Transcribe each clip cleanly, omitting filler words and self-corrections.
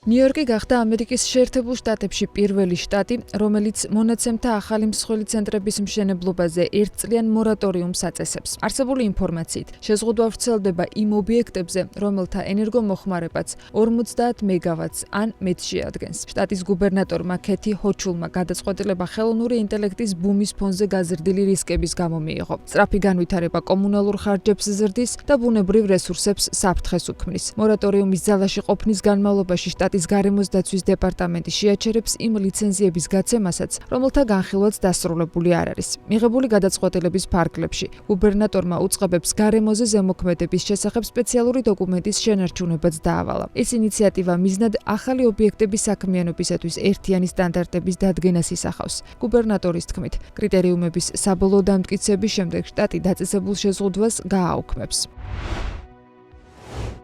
ნიუ-იორკი გახდა ამერიკის შეერთებულ შტატებში პირველი შტატი, რომელიც მონაცემთა ახალი მსხვილი ცენტრების მშენებლობაზე ერთწლიან მორატორიუმს აწესებს. არსებული ინფორმაციით, შეზღუდვა ვრცელდება იმ ობიექტებზე, რომელთა ენერგომოხმარებაც 50 მეგავატს ან მეტს შეადგენს. შტატის გუბერნატორმა ქეთი ჰოჩულმა გადაწყვეტილება ხელოვნური ინტელექტის ბუმის ფონზე გაზრდილი რისკების გამო მიიღო. სწრაფი განვითარება კომუნალურ ხარჯებს ზრდის და ბუნებრივ რესურსებს საფრთხეს უქმნის. მორატორიუმის ძალაში ყოფნის განმავლობაში შტატის გარემოს დაცვის დეპარტამენტი შეაჩერებს იმ ლიცენზიების გაცემასაც, რომელთა განხილვაც დასრულებული არ არის. მიღებული გადაწყვეტილების ფარგლებში გუბერნატორმა უწყებებს გარემოზე ზემოქმედების შესახებ სპეციალური დოკუმენტის შენარჩუნებაც დაავალა. ეს ინიციატივა მიზნად ახალი ობიექტების საქმიანობისათვის ერთიანი სტანდარტების დადგენას ისახავს. გუბერნატორის თქმით, კრიტერიუმების საბოლოო დამტკიცების შემდეგ შტატი დაწესებულ შეზღუდვას გააუქმებს.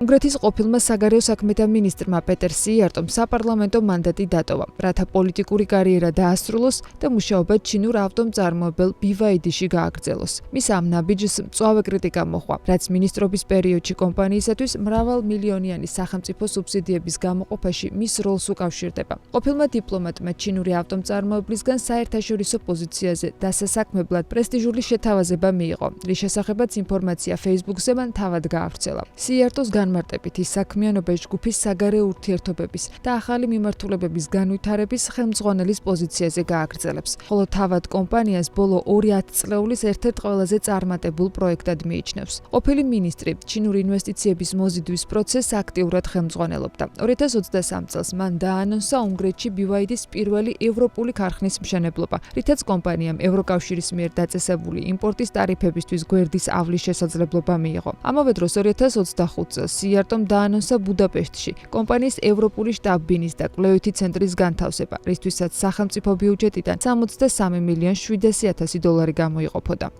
კონგრესის ყოფილმა საგარეო საქმეთა მინისტრმა პეტერ სიარტომ საპარლამენტო მანდატი დატოვა, რათა პოლიტიკური კარიერა დაასრულოს და მუშაობა ჩინურ ავტომწარმოებელ BYD-ში გააგრძელოს. მის ამ ნაბიჯს მწვავე კრიტიკა მოჰყვა, რაც მინისტრობის პერიოდში კომპანიისათვის მრავალმილიონიანი სახელმწიფო სუბსიდიების გამოყოფაში მის როლს უკავშირდება. ყოფილმა დიპლომატმა ჩინური ავტომწარმოებლისგან საერთაშორისო პოზიციაზე დასასაქმებლად პრესტიჟული შეთავაზება მიიღო, რის შესახებაც ინფორმაცია Facebook-ზე მან თავად გაავრცელა. სიარტოს განმარტებით ის საქმიანობა ჯგუფის საგარეო ურთიერთობების და ახალი მიმართულებების განვითარების ხელმძღვანელის პოზიციაზე გააგრძელებს, ხოლო თავად კომპანიას ბოლო 2 ათწლეულის ერთ-ერთ ყველაზე წარმატებულ პროექტად მიიჩნევს. ყოფილი მინისტრი ჩინური ინვესტიციების მოზიდვის პროცესს აქტიურად ხელმძღვანელობდა. 2023 წელს მან დაანონსა უნგრეთში BYD-ის პირველი ევროპული ქარხნის მშენებლობა, რითაც კომპანიამ ევროკავშირის მიერ დაწესებული იმპორტის ტარიფებისთვის გვერდის ავლის შესაძლებლობა მიიღო. ამავე დროს 2025 წელს სიარტომ დაანონსა ბუდაპეშტში კომპანიის ევროპული შტაბ-ბინის და კვლევითი ცენტრის განთავსება, რისთვისაც სახელმწიფო ბიუჯეტიდან 63 მილიონ 700 დოლარი გამოიყოფოდა.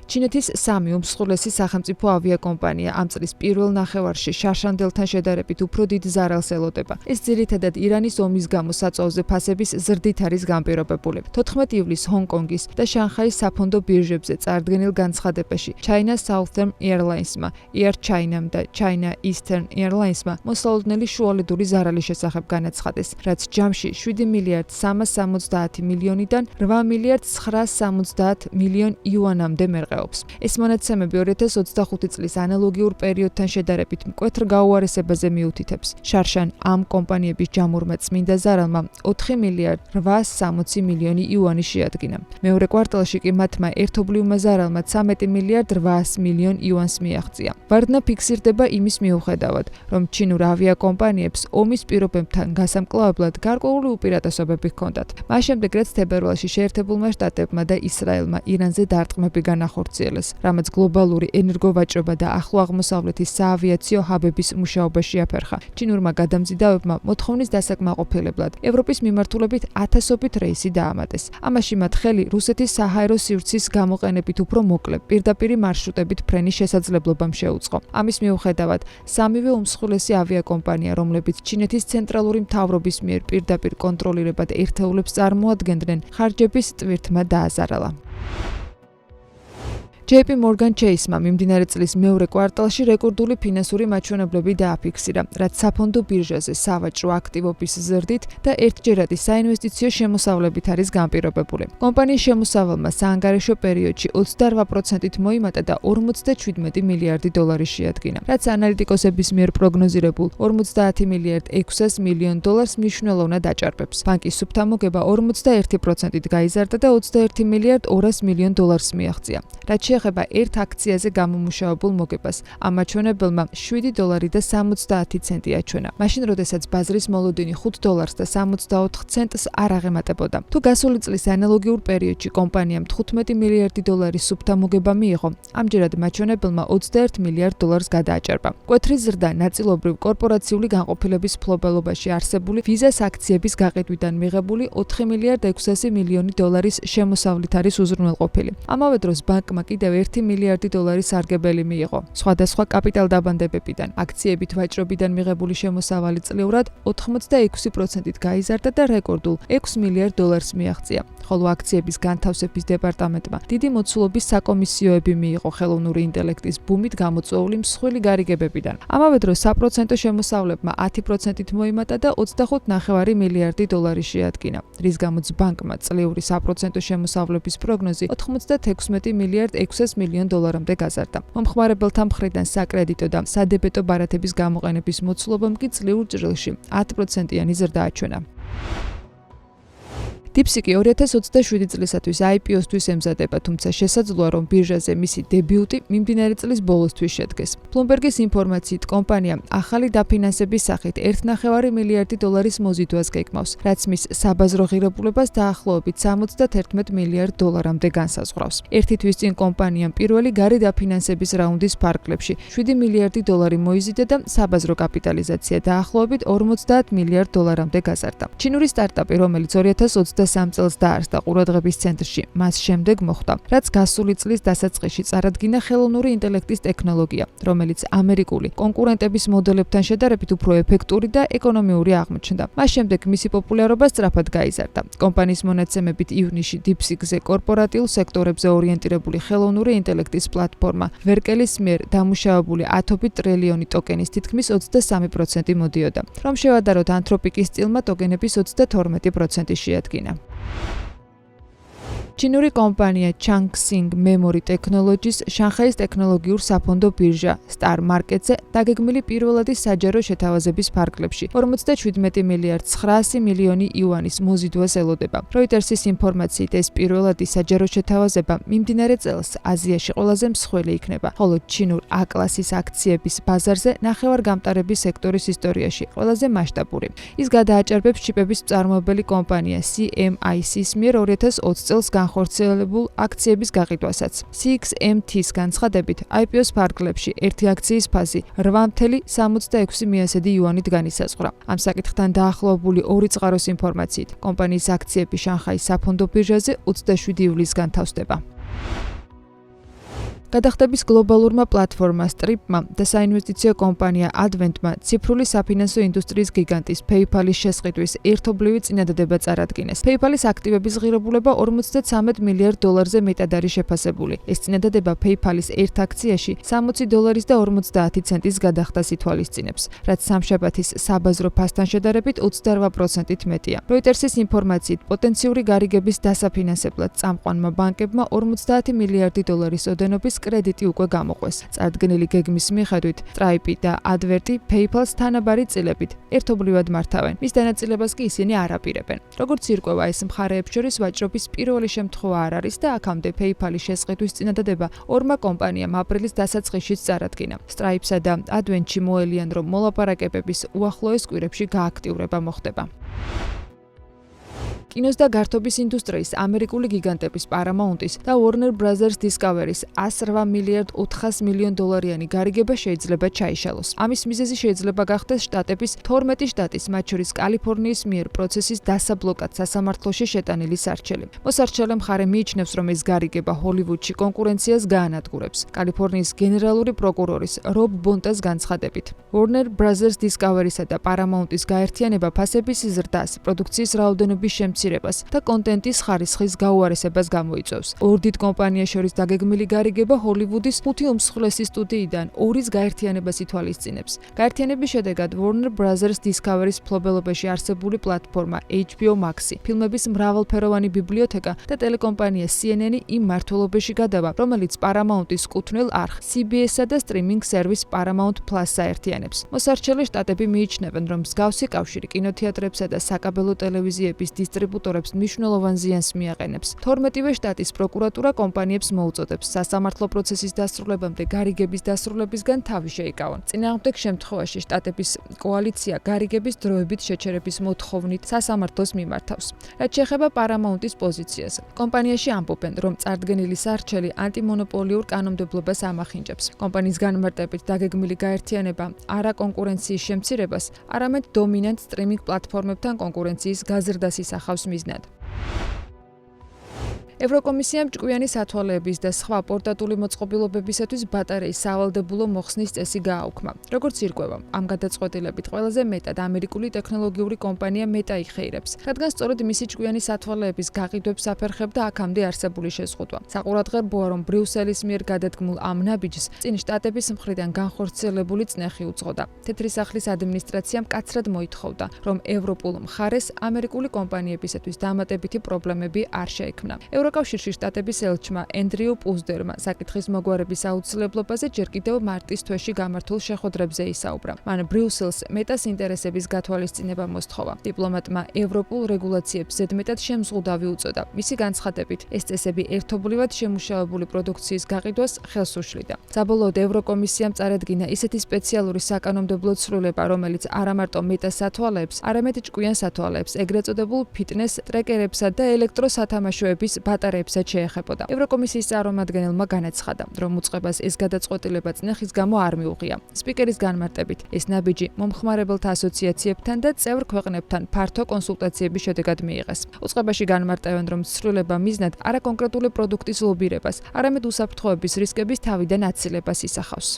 ჩინეთის 3 უმსხვილესი სახელმწიფო ავიაკომპანია ამ წლის პირველ ნახევარში შარშანდელთან შედარებით უფრო დიდ ზარალს ელოდება. ეს ძირითადად ირანის ომის გამო საწვავზე ფასების ზრდით არის განპირობებული. 14 ივლისს ჰონკონგის და შანხაის საფონდო ბირჟებზე წარდგენილ განცხადებაში China Southern Airlines-მა, Air China-მ და China Eastern Airlines-მა მოსალოდნელი შუალედური ზარალის შესახებ განაცხადეს, რაც ჯამში 7 მილიარდ 370 მილიონიდან 8 მილიარდ 970 მილიონ იუანამდე მერყეობს. ეს მონაცემები 2025 წლის ანალოგიურ პერიოდთან შედარებით მკვეთრ გაუარესებაზე მიუთითებს. შარშან ამ კომპანიების ჯამურმა წმინდა ზარალმა 4 მილიარდ 860 მილიონი იუანი შეადგინა. მეორე კვარტალში კი მათმა ერთობლივმა ზარალმა 13 მილიარდ 800 მილიონ იუანს მიაღწია. ვარდნა ფიქსირდება იმის მიუხედავად, რომ ჩინურ ავიაკომპანიებს ომის პირობებთან გასამკლავებლად გარკვეული უპირატესობები ჰქონდათ. მას შემდეგ, რაც თებერვალში შეერთებულმა შტატებმა და ისრაელმა ირანზე დარტყმები განახორციელეს, რამაც გლობალური ენერგოვაჭრობა და ახლო აღმოსავლეთის საავიაციო ჰაბების მუშაობა შეაფერხა. ჩინურმა გადამზიდავებმა მოთხოვნის დასაკმაყოფილებლად ევროპის მიმართულებით 1000-ობით რეისი დაამატეს. ამაში მათ ხელი რუსეთის საჰაერო სივრცის გამოყენებით უფრო მოკლე პირდაპირი მარშრუტებით ფრენის შესაძლებლობამ შეუწყო. ამის მიუხედავად, სამივე უმსხვილესი ავიაკომპანია, რომლებიც ჩინეთის ცენტრალური მთავრობის მიერ პირდაპირ კონტროლირებად ერთეულებს წარმოადგენდნენ, ხარჯების ტვირთმა დააზარალა. JP Morgan Chase-მა მიმდინარე წლის მეორე კვარტალში რეკორდული ფინანსური მაჩვენებლები დააფიქსირა, რაც საფონდო ბირჟაზე სავაჭრო აქტივობის ზრდით და ერთჯერადი საინვესტიციო შემოსავლებით არის განპირობებული. კომპანიის შემოსავალმა საანგარიშო პერიოდში 28%-ით მოიმატა და 47 მილიარდი დოლარი შეადგინა, რაც ანალიტიკოსების მიერ პროგნოზირებულ 50 მილიარდ 600 მილიონ დოლარს მნიშვნელოვნად აჭარბებს. ბანკის სუფთამოგება 41%-ით გაიზარდა და 21 მილიარდ 200 მილიონ დოლარს მიაღწია. რაც შეეხება ერთ აქციაზე გამომუშავებულ მოგებას, ამ მაჩვენებელმა 7 დოლარი და 70 ცენტი აჩვენა. მაშინ, როდესაც ბაზრის მოლოდინი 5 დოლარს და 64 ცენტს არ აღემატებოდა. თუ გასული წლის ანალოგიურ პერიოდში კომპანიამ 15 მილიარდი დოლარის სუფთამოგება მიიღო, ამჯერად მაჩვენებელმა 21 მილიარდ დოლარს გადააჭარბა. მკვეთრი ზრდა ნაწილობრივ კორპორაციული განყოფილების მფლობელობაში არსებული ვიზას აქციების გაყიდვიდან მიღებული 4 მილიარდ 600 მილიონი დოლარის შემოსავლით არის უზრუნველყოფილი. ამავე დროს ბანკმა კიდევ 1 მილიარდი დოლარის სარგებელი მიიღო. სხვადასხვა კაპიტალდაბანდებებიდან, აქციებით ვაჭრობიდან მიღებული შემოსავალი წლიურად 86%-ით გაიზარდა და რეკორდულ 6 მილიარდ დოლარს მიაღწია. ხოლო აქციების განთავსების დეპარტამენტმა დიდი მოცულობის საკომისიოები მიიღო ხელოვნური ინტელექტის ბუმით გამოწვეული მსხვილი გარიგებებიდან. ამავე დროს საპროცენტო შემოსავლებმა 10%-ით მოიმატა და 25.9 მილიარდი დოლარი შეადგინა, რის გამოც ბანკმა წლიური საპროცენტო შემოსავლების პროგნოზი 96 მილიარდ 600 მილიონ დოლარამდე გაზარდა. მომხმარებელთა მხრიდან საკრედიტო და სადებეტო ბარათების გამოყენების მოცულობამ კი წლიურ ჭრილში 10%-იანი ზრდა აჩვენა. DeepSeek 2027 წლისათვის IPO-სთვის ემზადება, თუმცა შესაძლოა, რომ ბირჟაზე მისი დებიუტი მიმდინარე წლის ბოლოსთვის შედგეს. Bloomberg-ის ინფორმაციით, კომპანია ახალი დაფინანსების სახით 1.9 მილიარდი დოლარის მოზიდვას გეგმავს, რაც მის საბაზრო ღირებულებას დაახლოებით 71 მილიარდ დოლარამდე განსაზღვრავს. ერთი თვის წინ კომპანიამ პირველი გარე დაფინანსების რაუნდის ფარგლებში 7 მილიარდი დოლარი მოიზიდა და საბაზრო კაპიტალიზაცია დაახლოებით 50 მილიარდ დოლარამდე გაზარდა. ჩინური სტარტაპი, რომელიც 2023 წელს დაარსდა ყურადღების ცენტრში, მას შემდეგ მოხვდა, რაც გასული წლის დასაწყისში წარადგინა ხელოვნური ინტელექტის ტექნოლოგია, რომელიც ამერიკული კონკურენტების მოდელებთან შედარებით უფრო ეფექტური და ეკონომიური აღმოჩნდა. მას შემდეგ მისი პოპულარობა სწრაფად გაიზარდა. კომპანიის მონაცემებით ივნისში DeepSeek-ზე კორპორატიულ სექტორებზე ორიენტირებული ხელოვნური ინტელექტის პლატფორმა Verkele-ის მიერ დამუშავებული 10 ტრილიონი ტოკენის თითქმის 23% მოდიოდა. რომ შევადაროთ, Anthropic-ის სტილმა ტოკენების 22% შეადგინა. ჩინური კომპანია Changxing Memory Technologies შანხაის ტექნოლოგიურ საფონდო ბირჟა Star Market-ზე დაგეგმილი პირველადი საჯარო შეთავაზების ფარგლებში 47 მილიარდ 900 მილიონი იუანის მოზიდვას ელოდება. Reuters-ის ინფორმაციით, ეს პირველადი საჯარო შეთავაზება მიმდინარე წელს აზიაში ყველაზე მსხვილი იქნება, ხოლო ჩინურ A-კლასის აქციების ბაზარზე ნახევარგამტარების სექტორის ისტორიაში ყველაზე მასშტაბური. ის გადააჭარბებს ჩიპების მწარმოებელი კომპანია CMIC-ის მიერ 2020 წელს განხორციელებულ აქციების გაყიდვასაც. CXMT-ის განცხადებით, IPO-s ფარგლებში ერთი აქციის ფასი 8.66 იუანით განისაზღვრა. ამ საკითხთან დაახლოებული 2 წყაროს ინფორმაციით, კომპანიის აქციები შანხაის საფონდო ბირჟაზე 27 ივლისგან თავსდება. გადახდების გლობალურმა პლატფორმა Stripe-მა და საინვესტიციო კომპანია Advent-მა ციფრული საფინანსო ინდუსტრიის გიგანტის PayPal-ის შესყიდვის ერთობლივი წინადადება წარადგინეს. PayPal-ის აქტივების ღირებულება 53 მილიარდ დოლარზე მეტად არის შეფასებული. ეს წინადადება PayPal-ის ერთ აქციაში 60 დოლარის და 50 ცენტის გადახდას ითვალისწინებს, რაც სამშაბათის საბაზრო ფასთან შედარებით 28%-ით მეტია. Reuters-ის ინფორმაციით, პოტენციური გარიგების დასაფინანსებლად წამყვანმა ბანკებმა 50 მილიარდი დოლარის ოდენობის კრედიტი უკვე გამოყვეს. წარდგენილი გეგმის მიხედვით, Stripe და Advent PayPal-ს თანაბარი წილებით ერთობლივად მართავენ. მის დანაწილებას კი ისინი არ აპირებენ. როგორც ირკვევა, ეს მხარეებს შორის ვაჭრობის პირველი შემთხვევა არ არის და აქამდე PayPal-ის შესყიდვის წინადადება ორმა კომპანიამ აპრილის დასაწყისშიც წარადგინა. Stripe-სა და Advent-ში მოელიან, რომ მოლაპარაკებების უახლოეს კვირებში გააქტიურება მოხდება. კინოს და გართობის ინდუსტრიის ამერიკული გიგანტების Paramount-ის და Warner Bros. Discovery-ის 108 მილიარდ 400 მილიონ დოლარიანი გარიგება შეიძლება ჩაიშალოს. ამის მიზეზი შეიძლება გახდეს შტატების 12 შტატის, მათ შორის კალიფორნიის მიერ პროცესის დასაბლოკად სასამართლოში შეტანილი სარჩელი. მოსარჩელე მხარე მიიჩნევს, რომ ეს გარიგება ჰოლივუდში კონკურენციას გაანადგურებს. კალიფორნიის გენერალური პროკურორის Rob Bontas განცხადებით, Warner Bros. Discovery-სა და Paramount-ის გაერთიანება ფასების ზრდას, პროდუქციის რაოდენობის შემცირებას და კონტენტის ხარისხის გაუარესებას გამოიწვევს. ორ დიდ კომპანიას შორის დაგეგმილი გარიგება ჰოლივუდის 5 უმსხვილესი სტუდიიდან 2-ის გაერთიანებას ითვალისწინებს. გაერთიანების შედეგად Warner Bros. Discovery-ის მფლობელობაში არსებული პლატფორმა HBO Max-ი, ფილმების მრავალფეროვანი ბიბლიოთეკა და ტელეკომპანია CNN-ი იმ მმართველობაში გადავა, რომელიც Paramount-ის კუთვნილ არხ CBS-სა და სტრიმინგ სერვის Paramount Plus-ს აერთიანებს. მოსარჩელე შტატები მიიჩნევენ, რომ მსგავსი კავშირი კინოთეატრებსა და საკაბელო ტელევიზიების დისტრიბუტორებს მნიშვნელოვან ზიანს მიაყენებს. 12-ვე შტატის პროკურატურა კომპანიებს მოუწოდებს სასამართლო პროცესის დასრულებამდე გარიგების დასრულებისგან თავი შეიკავონ. წინააღმდეგ შემთხვევაში შტატების კოალიცია გარიგების დროებით შეჩერების მოთხოვნით სასამართლოს მიმართავს. რაც შეეხება Paramount-ის პოზიციას, კომპანიაში ამბობენ, რომ წარდგენილი სარჩელი ანტიმონოპოლიურ კანონმდებლობას ამახინჯებს. კომპანიის განმარტებით დაგეგმილი გაერთიანება არა კონკურენციის შემცირებას, არამედ დომინანტ სტრიმინგ პლატფორმებთან კონკურენციის გაზრდას ისახავს მიზნად. ევროკომისიამ ჭკვიანი სათვალეების და სხვა პორტატული მოწყობილობებისათვის ბატარეის სავალდებულო მოხსნის წესი გააუქმა. Როგორც ირკვევა, ამ გადაწყვეტილებით ყველაზე მეტად ამერიკული ტექნოლოგიური კომპანია Meta იხეირებს, რადგან სწორედ მისი ჭკვიანი სათვალეების გაყიდვებს აფერხებდა აქამდე არსებული შეზღუდვა. საყურადღებოა, რომ ბრიუსელის მიერ გადადგმულ ამ ნაბიჯს წინ შტატების მხრიდან განხორციელებული წნეხი უძღოდა. თეთრი სახლის ადმინისტრაციამ მკაცრად მოითხოვდა, რომ ევროპულ მხარეს ამერიკული კომპანიებისათვის დამატებითი პრობლემები არ შეექმნა. ევროკავშირში შტატების ელჩმა ენდრიუ პუზდერმა საკითხის მოგვარების აუცილებლობაზე ჯერ კიდევ მარტის თვეში გამართულ შეხვედრებზე ისაუბრა. მან ბრიუსელს მეტას ინტერესების გათვალისწინება მოსთხოვა. დიპლომატმა ევროპულ რეგულაციებს ზედმეტად შემზღუდავი უწოდა. მისი განცხადებით, ეს წესები ერთობლივად შემუშავებული პროდუქციის გაყიდვას ხელს უშლიდა. საბოლოოდ ევროკომისიამ წარადგინა ისეთი სპეციალური საკანონმდებლო ცვლილება, რომელიც არა მარტო Meta-ს სათვალეებს, არამედ ჭკვიან სათვალეებს, ეგრეთ წოდებულ ფიტნეს ტრეკერებსა და ელექტროსათამაშოების ბატარეებსაც შეეხებოდა. ევროკომისიის წარმომადგენელმა განაცხადა, რომ უწყებას ეს გადაწყვეტილება წნეხის გამო არ მიუღია. სპიკერის განმარტებით, ეს ნაბიჯი მომხმარებელთა ასოციაციებთან და წევრ ქვეყნებთან ფართო კონსულტაციების შედეგად მიიღეს. უწყებაში განმარტავენ, რომ ცვლილება მიზნად არა კონკრეტული პროდუქტის ლობირებას, არამედ უსაფრთხოების რისკების თავიდან აცილებას ისახავს.